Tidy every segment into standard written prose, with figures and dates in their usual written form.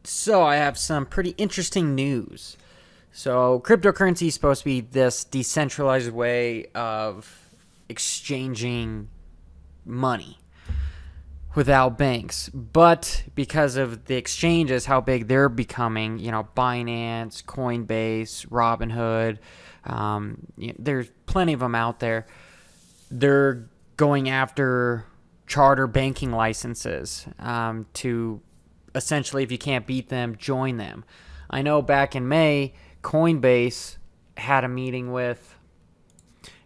So I have some pretty interesting news. So cryptocurrency is supposed to be this decentralized way of exchanging money without banks. But because of the exchanges, how big they're becoming, Binance, Coinbase, Robinhood, there's plenty of them out there. They're going after charter banking licenses to essentially, if you can't beat them, join them. I know back in May, Coinbase had a meeting with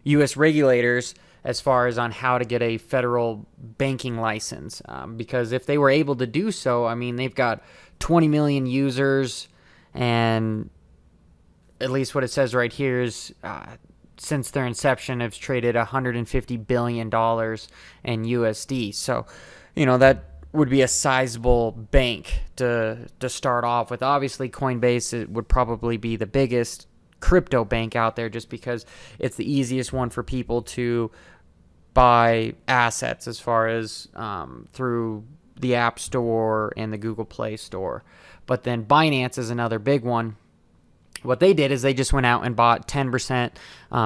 U.S. regulators as far as on how to get a federal banking license. Because if they were able to do so, I mean, they've got 20 million users, and at least what it says right here is since their inception, have traded $150 billion in USD. So, that would be a sizable bank to start off with. Obviously, Coinbase would probably be the biggest crypto bank out there just because it's the easiest one for people to buy assets as far as through the App Store and the Google Play Store. But then Binance is another big one. What they did is they just went out and bought 10%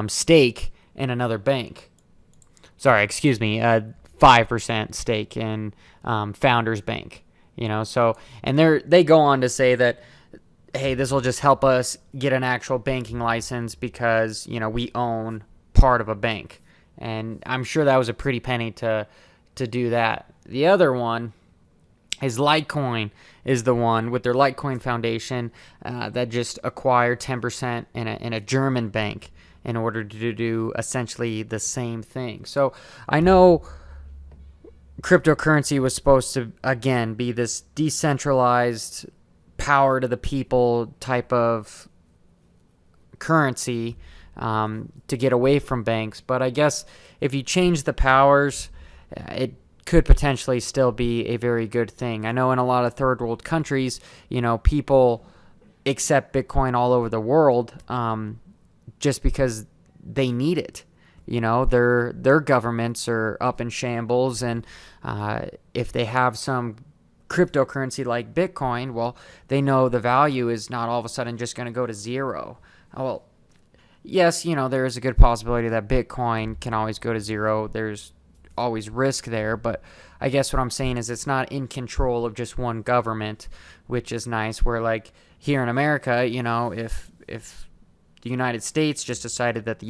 stake in another bank. 5% stake in Founders Bank. So, and they go on to say that, hey, this will just help us get an actual banking license because, we own part of a bank. And I'm sure that was a pretty penny to do that. The other one is Litecoin is the one with their Litecoin Foundation that just acquired 10% in a German bank in order to do essentially the same thing. So I know cryptocurrency was supposed to, again, be this decentralized power to the people type of currency to get away from banks. But I guess if you change the powers, it could potentially still be a very good thing. I know in a lot of third world countries, people accept Bitcoin all over the world just because they need it. Their governments are up in shambles, and if they have some cryptocurrency like Bitcoin, well, they know the value is not all of a sudden just going to go to zero. Well, yes, there is a good possibility that Bitcoin can always go to zero. There's always risk there, but I guess what I'm saying is it's not in control of just one government, which is nice. Where like here in America, if the United States just decided that the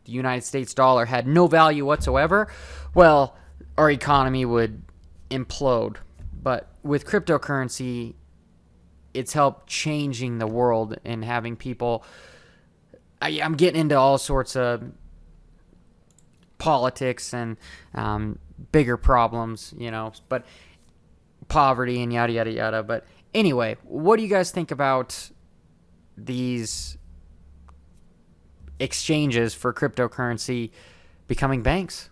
United States dollar had no value whatsoever, well, our economy would implode. But with cryptocurrency, it's helped changing the world and having people. I'm getting into all sorts of politics and bigger problems, but poverty and yada, yada, yada. But anyway, what do you guys think about these exchanges for cryptocurrency becoming banks?